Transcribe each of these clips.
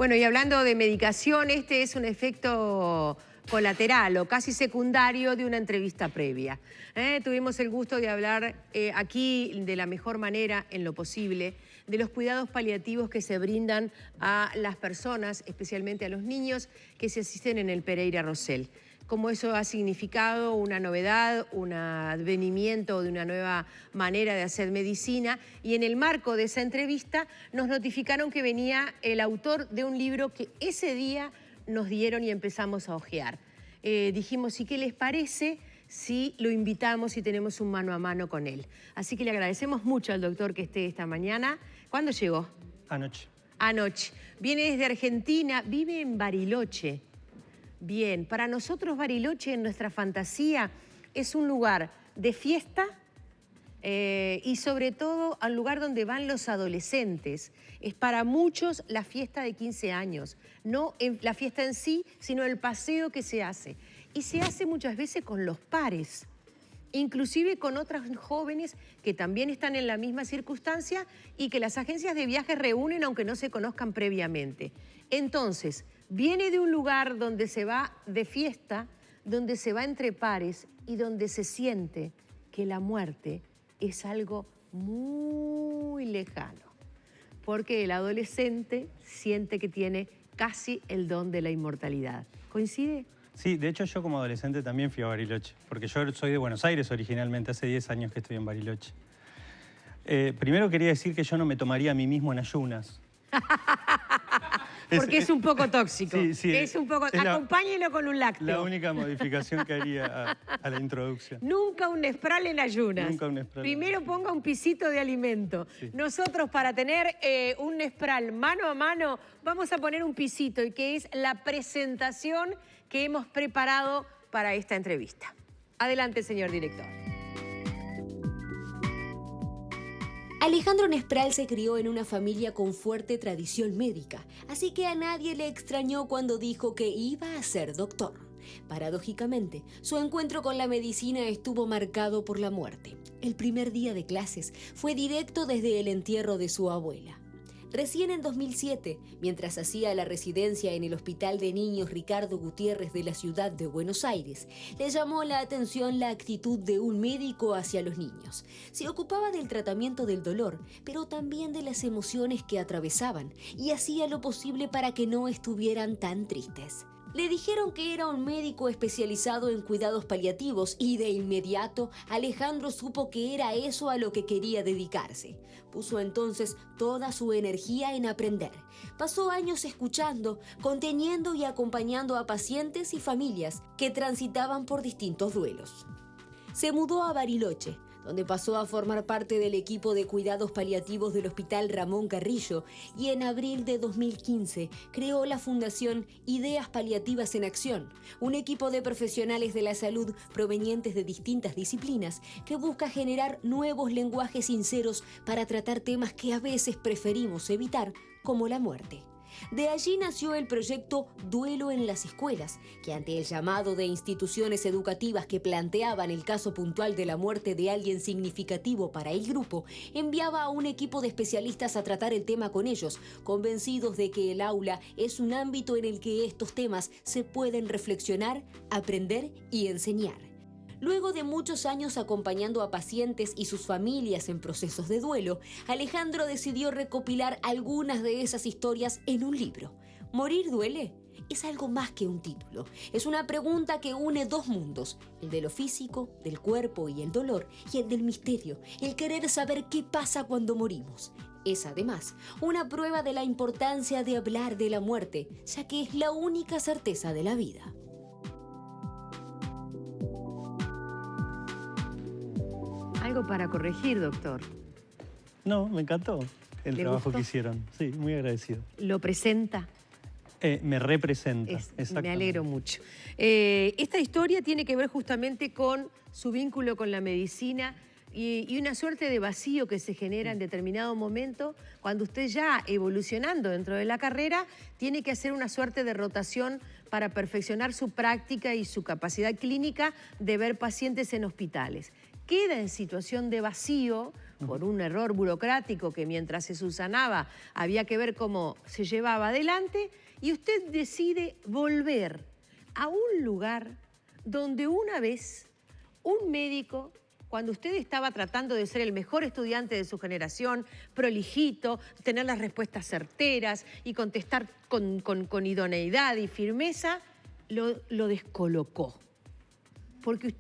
Bueno, y hablando de medicación, este es un efecto colateral o casi secundario de una entrevista previa. Tuvimos el gusto de hablar aquí de la mejor manera, en lo posible, de los cuidados paliativos que se brindan a las personas, especialmente a los niños que se asisten en el Pereira Rosell. Cómo eso ha significado una novedad, un advenimiento de una nueva manera de hacer medicina. Y en el marco de esa entrevista nos notificaron que venía el autor de un libro que ese día nos dieron y empezamos a hojear. Dijimos, ¿y qué les parece si lo invitamos y tenemos un mano a mano con él? Así que le agradecemos mucho al doctor que esté esta mañana. ¿Cuándo llegó? Anoche. Anoche. Viene desde Argentina, vive en Bariloche. Bien, para nosotros Bariloche en nuestra fantasía es un lugar de fiesta y sobre todo al lugar donde van los adolescentes. Es para muchos la fiesta de 15 años, no la fiesta en sí, sino el paseo que se hace. Y se hace muchas veces con los pares, inclusive con otras jóvenes que también están en la misma circunstancia y que las agencias de viajes reúnen aunque no se conozcan previamente. Entonces, viene de un lugar donde se va de fiesta, donde se va entre pares y donde se siente que la muerte es algo muy lejano, porque el adolescente siente que tiene casi el don de la inmortalidad. ¿Coincide? Sí, de hecho yo como adolescente también fui a Bariloche, porque yo soy de Buenos Aires originalmente, hace 10 años que estoy en Bariloche. Primero quería decir que yo no me tomaría a mí mismo en ayunas. Porque es un poco tóxico. Sí, es un poco. Acompáñelo con un lácteo. La única modificación que haría a la introducción. Nunca un Nespral en ayunas. Nunca un Nespral. Primero ponga un pisito de alimento. Sí. Nosotros, para tener un Nespral mano a mano, vamos a poner un pisito, y que es la presentación que hemos preparado para esta entrevista. Adelante, señor director. Alejandro Nespral se crió en una familia con fuerte tradición médica, así que a nadie le extrañó cuando dijo que iba a ser doctor. Paradójicamente, su encuentro con la medicina estuvo marcado por la muerte. El primer día de clases fue directo desde el entierro de su abuela. Recién en 2007, mientras hacía la residencia en el Hospital de Niños Ricardo Gutiérrez de la ciudad de Buenos Aires, le llamó la atención la actitud de un médico hacia los niños. Se ocupaba del tratamiento del dolor, pero también de las emociones que atravesaban, y hacía lo posible para que no estuvieran tan tristes. Le dijeron que era un médico especializado en cuidados paliativos y de inmediato Alejandro supo que era eso a lo que quería dedicarse. Puso entonces toda su energía en aprender. Pasó años escuchando, conteniendo y acompañando a pacientes y familias que transitaban por distintos duelos. Se mudó a Bariloche, donde pasó a formar parte del equipo de cuidados paliativos del Hospital Ramón Carrillo, y en abril de 2015 creó la Fundación Ideas Paliativas en Acción, un equipo de profesionales de la salud provenientes de distintas disciplinas que busca generar nuevos lenguajes sinceros para tratar temas que a veces preferimos evitar, como la muerte. De allí nació el proyecto Duelo en las Escuelas, que ante el llamado de instituciones educativas que planteaban el caso puntual de la muerte de alguien significativo para el grupo, enviaba a un equipo de especialistas a tratar el tema con ellos, convencidos de que el aula es un ámbito en el que estos temas se pueden reflexionar, aprender y enseñar. Luego de muchos años acompañando a pacientes y sus familias en procesos de duelo, Alejandro decidió recopilar algunas de esas historias en un libro. ¿Morir duele? Es algo más que un título. Es una pregunta que une dos mundos, el de lo físico, del cuerpo y el dolor, y el del misterio, el querer saber qué pasa cuando morimos. Es además una prueba de la importancia de hablar de la muerte, ya que es la única certeza de la vida. Algo para corregir, doctor. No, me encantó el trabajo que hicieron. Sí, muy agradecido. ¿Lo presenta? Me representa, Me alegro mucho. Esta historia tiene que ver justamente con su vínculo con la medicina y una suerte de vacío que se genera en determinado momento cuando usted, ya evolucionando dentro de la carrera, tiene que hacer una suerte de rotación para perfeccionar su práctica y su capacidad clínica de ver pacientes en hospitales. Queda en situación de vacío por un error burocrático que mientras se subsanaba había que ver cómo se llevaba adelante, y usted decide volver a un lugar donde una vez un médico, cuando usted estaba tratando de ser el mejor estudiante de su generación, prolijito, tener las respuestas certeras y contestar con idoneidad y firmeza, lo descolocó. Porque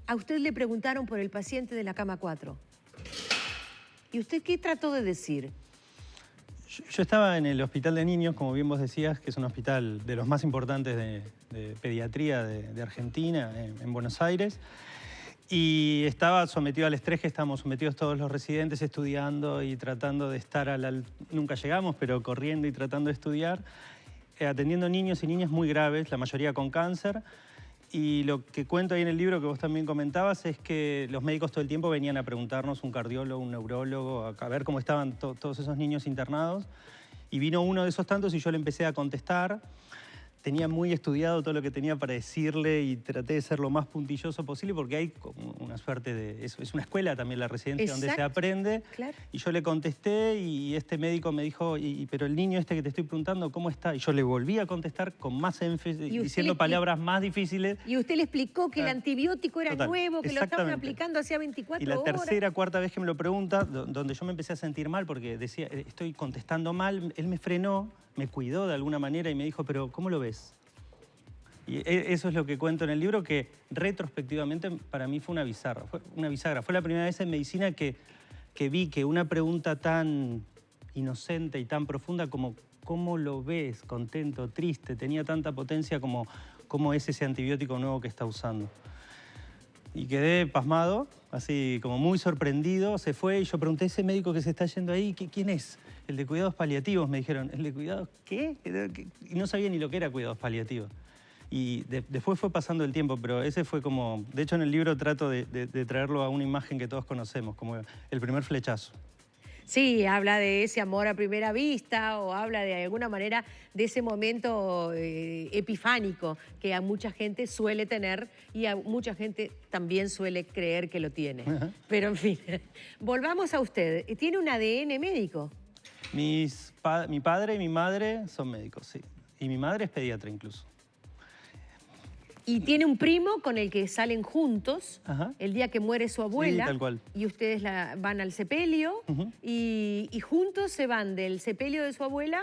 a usted le preguntaron por el paciente de la cama 4. ¿Y usted qué trató de decir? Yo estaba en el Hospital de Niños, como bien vos decías, que es un hospital de los más importantes de pediatría de Argentina, en Buenos Aires. Y estaba sometido al estrés que estamos sometidos todos los residentes, estudiando y tratando de estar nunca llegamos, pero corriendo y tratando de estudiar, atendiendo niños y niñas muy graves, la mayoría con cáncer. Y lo que cuento ahí en el libro que vos también comentabas es que los médicos todo el tiempo venían a preguntarnos, un cardiólogo, un neurólogo, a ver cómo estaban todos esos niños internados. Y vino uno de esos tantos y yo le empecé a contestar. Tenía muy estudiado todo lo que tenía para decirle y traté de ser lo más puntilloso posible porque hay como una suerte de... Es una escuela también la residencia. Exacto. Donde se aprende. Claro. Y yo le contesté y este médico me dijo, pero el niño este que te estoy preguntando, ¿cómo está? Y yo le volví a contestar con más énfasis, diciendo palabras más difíciles. Y usted le explicó que el antibiótico era nuevo, que lo estaban aplicando hacía 24 horas. Y la tercera, cuarta vez que me lo pregunta, donde yo me empecé a sentir mal porque decía, estoy contestando mal, él me frenó, me cuidó de alguna manera y me dijo, pero ¿cómo lo ves? Y eso es lo que cuento en el libro, que retrospectivamente para mí fue una bisagra. Fue la primera vez en medicina que vi que una pregunta tan inocente y tan profunda como ¿cómo lo ves? Contento, triste, tenía tanta potencia como es ese antibiótico nuevo que está usando. Y quedé pasmado, así como muy sorprendido. Se fue y yo pregunté a ese médico que se está yendo ahí, ¿quién es? El de cuidados paliativos, me dijeron. ¿El de cuidados qué? Y no sabía ni lo que era cuidados paliativos. Y después fue pasando el tiempo, pero ese fue como... De hecho, en el libro trato de traerlo a una imagen que todos conocemos, como el primer flechazo. Sí, habla de ese amor a primera vista o habla de alguna manera de ese momento epifánico que a mucha gente suele tener y a mucha gente también suele creer que lo tiene. Pero en fin, volvamos a usted. ¿Tiene un ADN médico? Mi padre y mi madre son médicos, sí. Y mi madre es pediatra incluso. Y tiene un primo con el que salen juntos el día que muere su abuela. Sí, tal cual. Y ustedes van al sepelio y juntos se van del sepelio de su abuela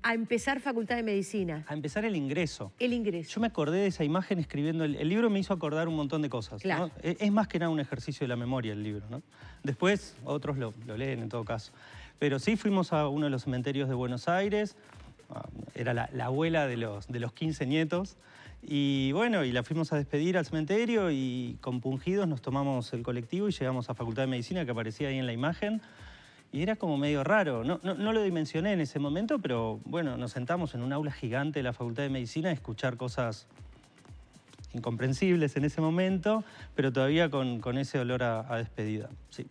a empezar Facultad de Medicina. A empezar el ingreso. El ingreso. Yo me acordé de esa imagen escribiendo. El libro me hizo acordar un montón de cosas. Claro. ¿No? Es más que nada un ejercicio de la memoria el libro, ¿no? Después otros lo leen en todo caso. Pero sí fuimos a uno de los cementerios de Buenos Aires. Era la abuela de los 15 nietos. Y bueno, y la fuimos a despedir al cementerio y compungidos nos tomamos el colectivo y llegamos a Facultad de Medicina, que aparecía ahí en la imagen. Y era como medio raro. No lo dimensioné en ese momento, pero bueno, nos sentamos en un aula gigante de la Facultad de Medicina a escuchar cosas incomprensibles en ese momento, pero todavía con ese olor a despedida. Sí.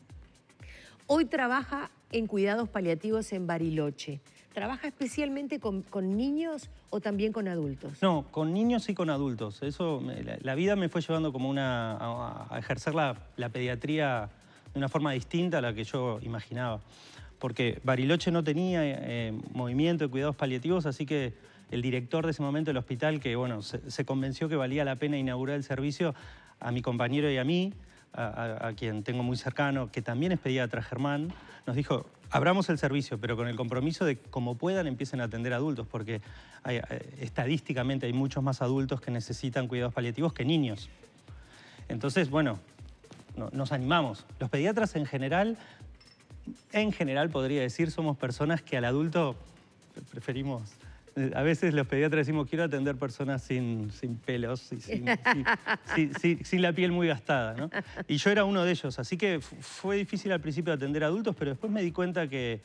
Hoy trabaja en cuidados paliativos en Bariloche. ¿Trabaja especialmente con niños o también con adultos? No, con niños y con adultos. Eso, la vida me fue llevando como a ejercer la pediatría de una forma distinta a la que yo imaginaba. Porque Bariloche no tenía movimiento de cuidados paliativos, así que el director de ese momento del hospital, que bueno, se convenció que valía la pena inaugurar el servicio, a mi compañero y a mí, a quien tengo muy cercano, que también es pediatra, Germán, nos dijo, abramos el servicio, pero con el compromiso de que como puedan empiecen a atender adultos, porque estadísticamente hay muchos más adultos que necesitan cuidados paliativos que niños. Entonces, bueno, nos animamos. Los pediatras en general podría decir, somos personas que al adulto preferimos... A veces los pediatras decimos, quiero atender personas sin pelos, y sin la piel muy gastada, ¿no? Y yo era uno de ellos, así que fue difícil al principio atender adultos, pero después me di cuenta que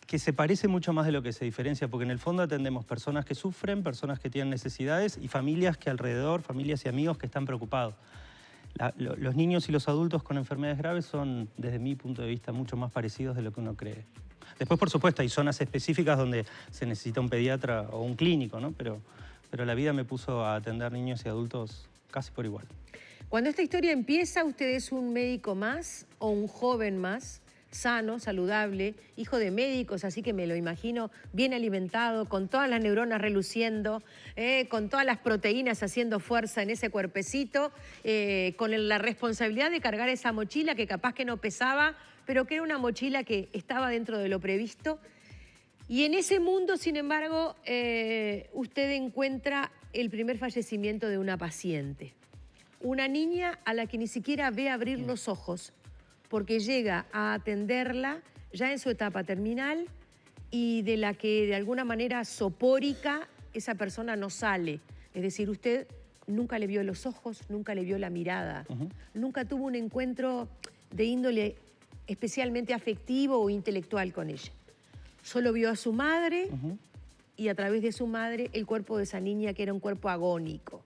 se parece mucho más de lo que se diferencia, porque en el fondo atendemos personas que sufren, personas que tienen necesidades y familias que alrededor, familias y amigos que están preocupados. Los niños y los adultos con enfermedades graves son, desde mi punto de vista, mucho más parecidos de lo que uno cree. Después, por supuesto, hay zonas específicas donde se necesita un pediatra o un clínico, ¿no? Pero la vida me puso a atender niños y adultos casi por igual. Cuando esta historia empieza, usted es un médico más o un joven más, sano, saludable, hijo de médicos, así que me lo imagino bien alimentado, con todas las neuronas reluciendo, con todas las proteínas haciendo fuerza en ese cuerpecito, con la responsabilidad de cargar esa mochila que capaz que no pesaba, pero que era una mochila que estaba dentro de lo previsto. Y en ese mundo, sin embargo, usted encuentra el primer fallecimiento de una paciente. Una niña a la que ni siquiera ve abrir los ojos, porque llega a atenderla ya en su etapa terminal y de la que de alguna manera sopórica esa persona no sale. Es decir, usted nunca le vio los ojos, nunca le vio la mirada, nunca tuvo un encuentro de índole especialmente afectivo o intelectual con ella. Solo vio a su madre y a través de su madre el cuerpo de esa niña, que era un cuerpo agónico.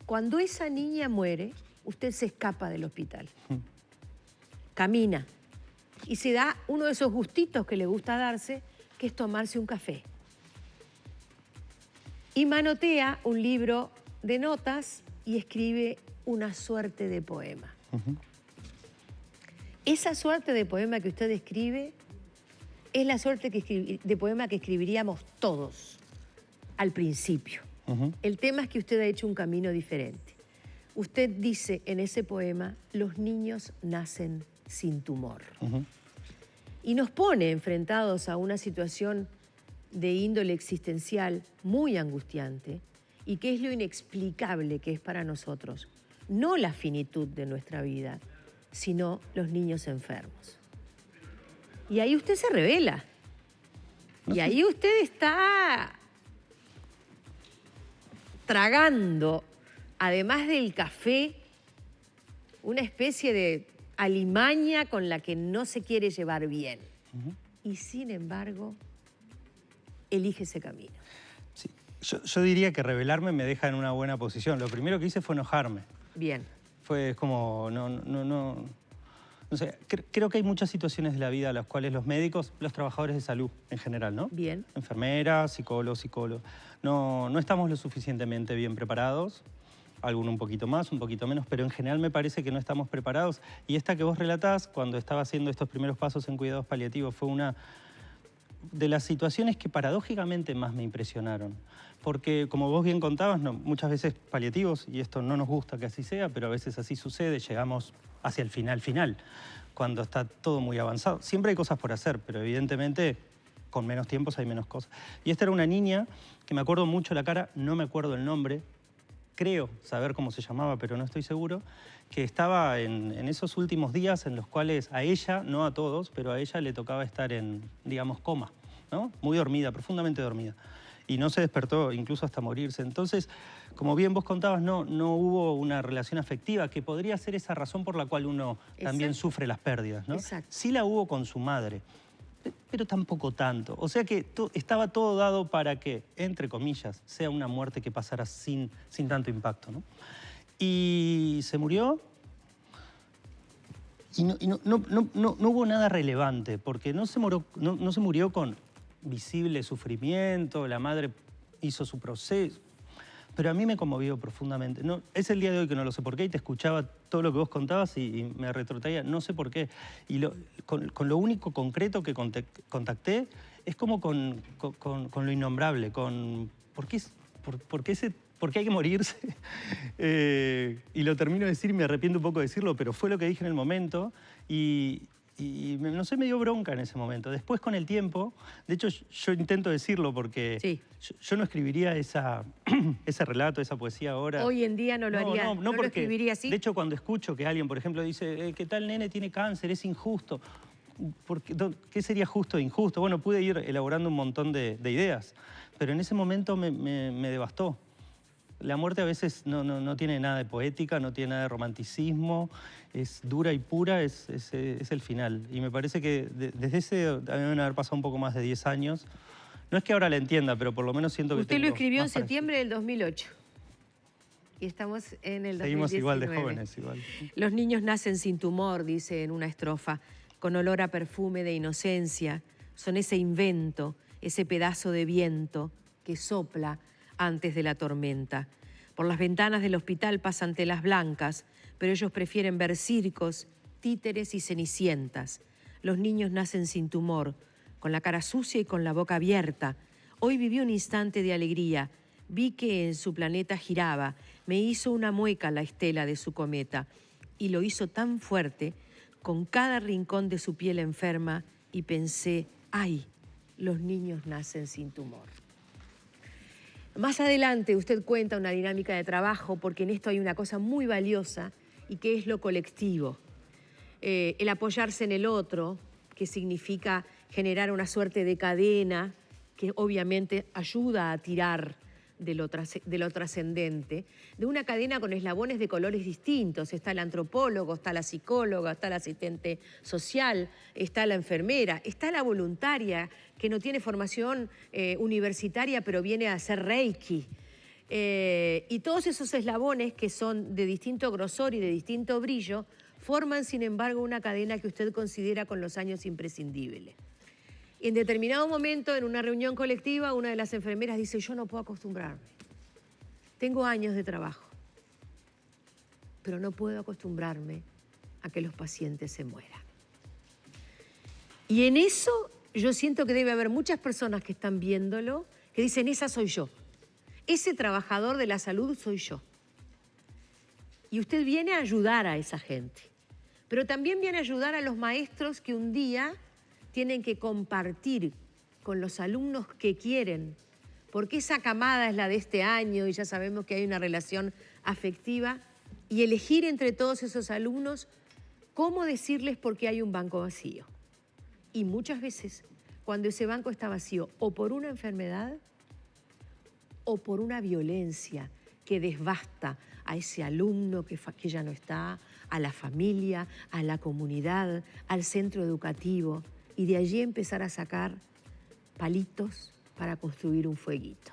Cuando esa niña muere, usted se escapa del hospital. Camina y se da uno de esos gustitos que le gusta darse, que es tomarse un café. Y manotea un libro de notas y escribe una suerte de poema. Esa suerte de poema que usted escribe es la suerte de poema que escribiríamos todos al principio. El tema es que usted ha hecho un camino diferente. Usted dice en ese poema, los niños nacen sin tumor. Y nos pone enfrentados a una situación de índole existencial muy angustiante y que es lo inexplicable que es para nosotros. No la finitud de nuestra vida, sino los niños enfermos. Y ahí usted se revela. Y ahí usted está tragando, además del café, una especie de alimaña con la que no se quiere llevar bien. Y sin embargo, elige ese camino. Sí. Yo diría que revelarme me deja en una buena posición. Lo primero que hice fue enojarme. Bien. Fue como, no sé, creo que hay muchas situaciones de la vida a las cuales los médicos, los trabajadores de salud en general, ¿no? Bien. Enfermeras, psicólogos, no estamos lo suficientemente bien preparados. Alguno un poquito más, un poquito menos, pero en general me parece que no estamos preparados. Y esta que vos relatás, cuando estaba haciendo estos primeros pasos en cuidados paliativos, fue una de las situaciones que paradójicamente más me impresionaron. Porque, como vos bien contabas, muchas veces paliativos, y esto no nos gusta que así sea, pero a veces así sucede, llegamos hacia el final, cuando está todo muy avanzado. Siempre hay cosas por hacer, pero evidentemente con menos tiempos hay menos cosas. Y esta era una niña que me acuerdo mucho la cara, no me acuerdo el nombre, creo saber cómo se llamaba, pero no estoy seguro, que estaba en esos últimos días en los cuales a ella, no a todos, pero a ella le tocaba estar en, digamos, coma, ¿no? Muy dormida, profundamente dormida. Y no se despertó incluso hasta morirse. Entonces, como bien vos contabas, no hubo una relación afectiva, que podría ser esa razón por la cual uno también sufre las pérdidas, ¿no? Sí la hubo con su madre, pero tampoco tanto. O sea que estaba todo dado para que, entre comillas, sea una muerte que pasara sin tanto impacto, ¿no? Y se murió y no hubo nada relevante, porque no se murió con visible sufrimiento, la madre hizo su proceso. Pero a mí me conmovió profundamente. Es el día de hoy que no lo sé por qué, y te escuchaba todo lo que vos contabas y me retrotraía, no sé por qué. Y con lo único concreto que contacté es como con lo innombrable, con ¿por qué hay que morirse? Y lo termino de decir y me arrepiento un poco de decirlo, pero fue lo que dije en el momento y no sé, me dio bronca en ese momento. Después, con el tiempo, de hecho yo intento decirlo porque yo no escribiría ese relato, esa poesía ahora. Hoy en día no lo haría, no lo escribiría así. De hecho, cuando escucho que alguien, por ejemplo, dice que tal nene tiene cáncer, es injusto. ¿Qué sería justo e injusto? Bueno, pude ir elaborando un montón de ideas, pero en ese momento me devastó. La muerte a veces no tiene nada de poética, no tiene nada de romanticismo, es dura y pura, es el final. Y me parece que desde ese deben haber pasado un poco más de 10 años. No es que ahora la entienda, pero por lo menos siento que usted lo escribió en septiembre del 2008. Y estamos en el 2019. Seguimos igual de jóvenes, igual. Los niños nacen sin tumor, dice en una estrofa, con olor a perfume de inocencia. Son ese invento, ese pedazo de viento que sopla antes de la tormenta. Por las ventanas del hospital pasan telas blancas, pero ellos prefieren ver circos, títeres y cenicientas. Los niños nacen sin tumor, con la cara sucia y con la boca abierta. Hoy viví un instante de alegría. Vi que en su planeta giraba. Me hizo una mueca la estela de su cometa. Y lo hizo tan fuerte, con cada rincón de su piel enferma, y pensé, ¡ay! Los niños nacen sin tumor. Más adelante usted cuenta una dinámica de trabajo, porque en esto hay una cosa muy valiosa y que es lo colectivo. El apoyarse en el otro, que significa generar una suerte de cadena que obviamente ayuda a tirar de lo trascendente, de una cadena con eslabones de colores distintos. Está el antropólogo, está la psicóloga, está el asistente social, está la enfermera, está la voluntaria que no tiene formación universitaria pero viene a hacer Reiki. Y todos esos eslabones que son de distinto grosor y de distinto brillo forman, sin embargo, una cadena que usted considera con los años imprescindible. Y en determinado momento, en una reunión colectiva, una de las enfermeras dice, yo no puedo acostumbrarme. Tengo años de trabajo, pero no puedo acostumbrarme a que los pacientes se mueran. Y en eso yo siento que debe haber muchas personas que están viéndolo, que dicen, esa soy yo. Ese trabajador de la salud soy yo. Y usted viene a ayudar a esa gente, pero también viene a ayudar a los maestros que un día tienen que compartir con los alumnos que quieren, porque esa camada es la de este año y ya sabemos que hay una relación afectiva, y elegir entre todos esos alumnos cómo decirles por qué hay un banco vacío. Y muchas veces, cuando ese banco está vacío o por una enfermedad o por una violencia que desbasta a ese alumno que ya no está, a la familia, a la comunidad, al centro educativo, y de allí empezar a sacar palitos para construir un fueguito.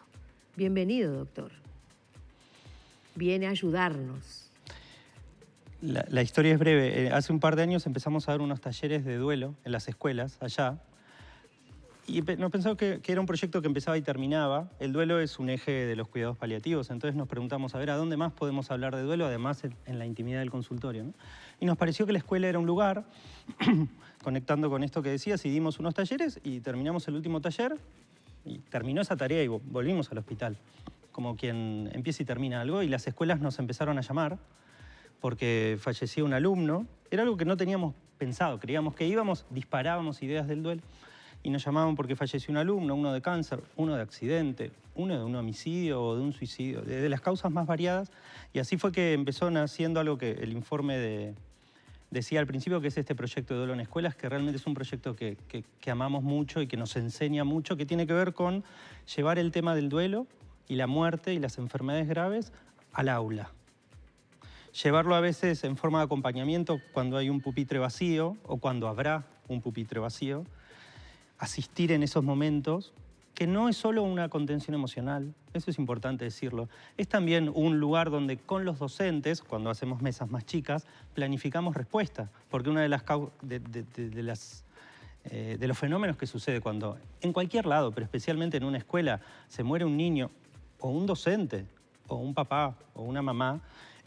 Bienvenido, doctor. Viene a ayudarnos. La historia es breve. Hace un par de años empezamos a dar unos talleres de duelo en las escuelas, allá. Y nos pensamos que era un proyecto que empezaba y terminaba. El duelo es un eje de los cuidados paliativos. Entonces nos preguntamos, a ver, ¿a dónde más podemos hablar de duelo? Además, en la intimidad del consultorio, ¿no? Y nos pareció que la escuela era un lugar, conectando con esto que decías, y dimos unos talleres y terminamos el último taller y terminó esa tarea y volvimos al hospital. Como quien empieza y termina algo, y las escuelas nos empezaron a llamar porque fallecía un alumno. Era algo que no teníamos pensado, creíamos que íbamos, disparábamos ideas del duelo, y nos llamaban porque falleció un alumno, uno de cáncer, uno de accidente, uno de un homicidio o de un suicidio, de las causas más variadas. Y así fue que empezó naciendo algo que el informe decía al principio, que es este proyecto de duelo en escuelas, que realmente es un proyecto que amamos mucho y que nos enseña mucho, que tiene que ver con llevar el tema del duelo y la muerte y las enfermedades graves al aula. Llevarlo a veces en forma de acompañamiento cuando hay un pupitre vacío o cuando habrá un pupitre vacío. Asistir en esos momentos, que no es solo una contención emocional, eso es importante decirlo, es también un lugar donde con los docentes, cuando hacemos mesas más chicas, planificamos respuestas, porque una de los fenómenos que sucede cuando, en cualquier lado, pero especialmente en una escuela, se muere un niño, o un docente, o un papá, o una mamá,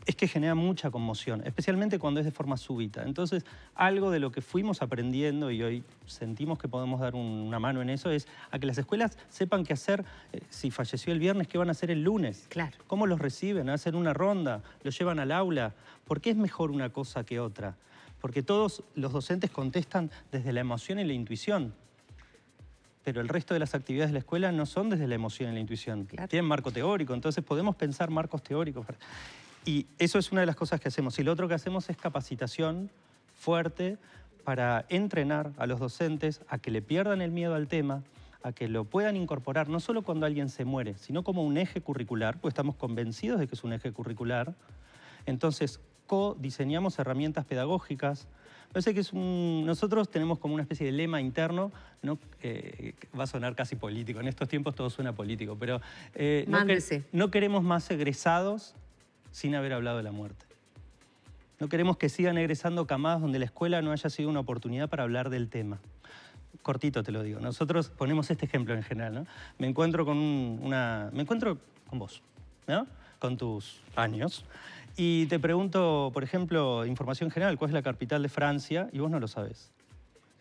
es que genera mucha conmoción, especialmente cuando es de forma súbita. Entonces, algo de lo que fuimos aprendiendo y hoy sentimos que podemos dar una mano en eso es a que las escuelas sepan qué hacer. Si falleció el viernes, ¿qué van a hacer el lunes? Claro. ¿Cómo los reciben? ¿Hacen una ronda? ¿Los llevan al aula? ¿Por qué es mejor una cosa que otra? Porque todos los docentes contestan desde la emoción y la intuición. Pero el resto de las actividades de la escuela no son desde la emoción y la intuición. Claro. Tienen marco teórico, entonces podemos pensar marcos teóricos. Y eso es una de las cosas que hacemos. Y lo otro que hacemos es capacitación fuerte para entrenar a los docentes a que le pierdan el miedo al tema, a que lo puedan incorporar, no solo cuando alguien se muere, sino como un eje curricular, pues estamos convencidos de que es un eje curricular. Entonces, co-diseñamos herramientas pedagógicas. Parece que nosotros tenemos como una especie de lema interno, ¿no? Va a sonar casi político, en estos tiempos todo suena político, pero no queremos más egresados sin haber hablado de la muerte. No queremos que sigan egresando camadas donde la escuela no haya sido una oportunidad para hablar del tema. Cortito te lo digo. Nosotros ponemos este ejemplo en general, ¿no? Me encuentro con vos, ¿no? con tus años y te pregunto, por ejemplo, información general, ¿cuál es la capital de Francia? Y vos no lo sabés.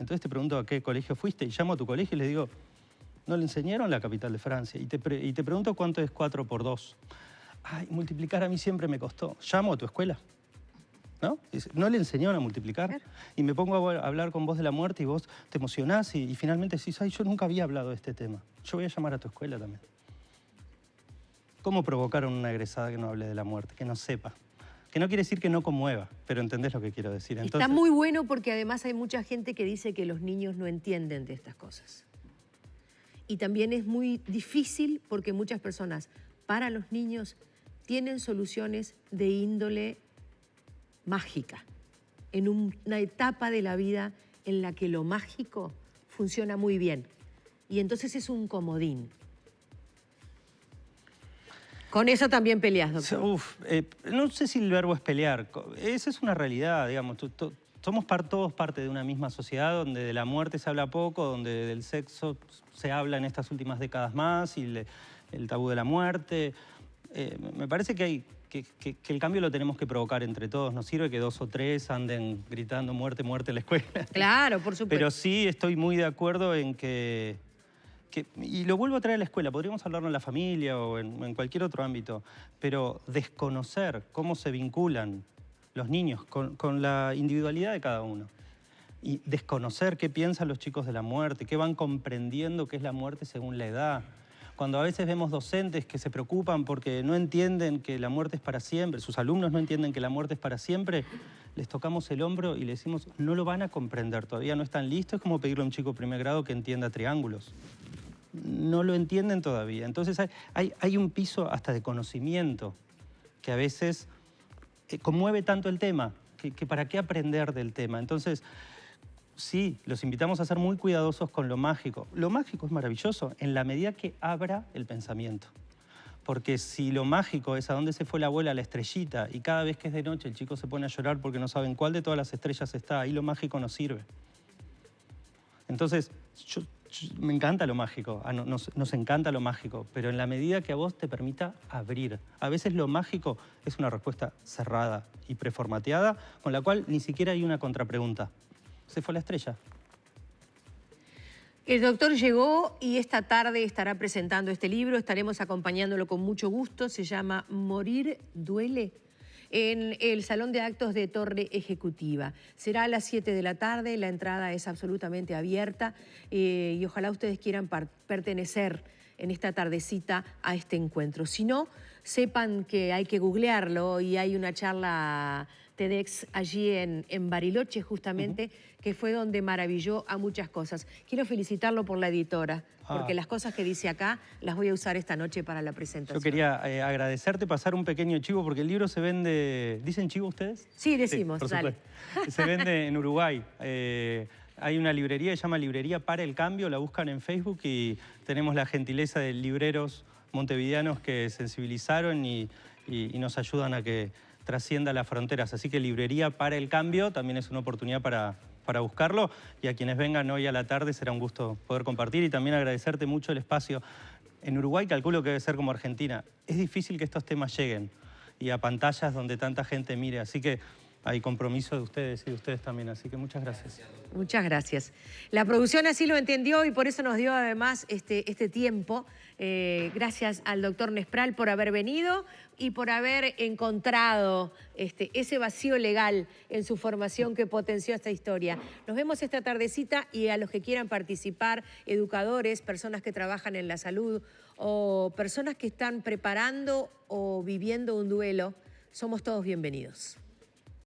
Entonces te pregunto a qué colegio fuiste y llamo a tu colegio y les digo, ¿no le enseñaron la capital de Francia? Y te pregunto cuánto es 4 por 2. Ay, multiplicar a mí siempre me costó. Llamo a tu escuela, ¿no? No le enseñaron a multiplicar. Claro. Y me pongo a hablar con vos de la muerte y vos te emocionás y finalmente decís, ay, yo nunca había hablado de este tema. Yo voy a llamar a tu escuela también. ¿Cómo provocaron una egresada que no hable de la muerte, que no sepa? Que no quiere decir que no conmueva, pero entendés lo que quiero decir. Entonces, está muy bueno porque además hay mucha gente que dice que los niños no entienden de estas cosas. Y también es muy difícil porque muchas personas, para los niños, tienen soluciones de índole mágica. En una etapa de la vida en la que lo mágico funciona muy bien. Y entonces es un comodín. Con eso también peleas, doctor. No sé si el verbo es pelear. Esa es una realidad, digamos. Somos todos parte de una misma sociedad donde de la muerte se habla poco, donde del sexo se habla en estas últimas décadas más y el tabú de la muerte. Me parece que el cambio lo tenemos que provocar entre todos. No sirve que 2 o 3 anden gritando muerte, muerte en la escuela. Claro, por supuesto. Pero sí estoy muy de acuerdo en y lo vuelvo a traer a la escuela, podríamos hablarlo en la familia o en cualquier otro ámbito, pero desconocer cómo se vinculan los niños con la individualidad de cada uno y desconocer qué piensan los chicos de la muerte, qué van comprendiendo qué es la muerte según la edad. Cuando a veces vemos docentes que se preocupan porque no entienden que la muerte es para siempre, sus alumnos no entienden que la muerte es para siempre, les tocamos el hombro y les decimos, no lo van a comprender, todavía no están listos. Es como pedirle a un chico de primer grado que entienda triángulos. No lo entienden todavía. Entonces hay un piso hasta de conocimiento que a veces conmueve tanto el tema, que para qué aprender del tema. Entonces, sí, los invitamos a ser muy cuidadosos con lo mágico. Lo mágico es maravilloso en la medida que abra el pensamiento. Porque si lo mágico es a dónde se fue la abuela, la estrellita, y cada vez que es de noche el chico se pone a llorar porque no saben cuál de todas las estrellas está, ahí lo mágico no sirve. Entonces, me encanta lo mágico, nos encanta lo mágico, pero en la medida que a vos te permita abrir. A veces lo mágico es una respuesta cerrada y preformateada, con la cual ni siquiera hay una contrapregunta. Se fue la estrella. El doctor llegó y esta tarde estará presentando este libro, estaremos acompañándolo con mucho gusto, se llama Morir duele, en el Salón de Actos de Torre Ejecutiva. Será a las 7 de la tarde, la entrada es absolutamente abierta y ojalá ustedes quieran pertenecer en esta tardecita a este encuentro. Si no, sepan que hay que googlearlo y hay una charla TEDx allí en Bariloche, justamente, que fue donde maravilló a muchas cosas. Quiero felicitarlo por la editora, porque las cosas que dice acá las voy a usar esta noche para la presentación. Yo quería agradecerte, pasar un pequeño chivo, porque el libro se vende... ¿Dicen chivo ustedes? Sí, decimos, sí, dale. Se vende en Uruguay. Hay una librería que se llama Librería Para el Cambio, la buscan en Facebook y tenemos la gentileza de libreros montevideanos que sensibilizaron y nos ayudan a que trascienda las fronteras. Así que Librería Para el Cambio también es una oportunidad para buscarlo, y a quienes vengan hoy a la tarde será un gusto poder compartir y también agradecerte mucho el espacio. En Uruguay calculo que debe ser como Argentina. Es difícil que estos temas lleguen y a pantallas donde tanta gente mire, así que hay compromiso de ustedes y de ustedes también, así que muchas gracias. Muchas gracias. La producción así lo entendió y por eso nos dio además este tiempo. Gracias al doctor Nespral por haber venido y por haber encontrado ese vacío legal en su formación que potenció esta historia. Nos vemos esta tardecita y a los que quieran participar, educadores, personas que trabajan en la salud o personas que están preparando o viviendo un duelo, somos todos bienvenidos.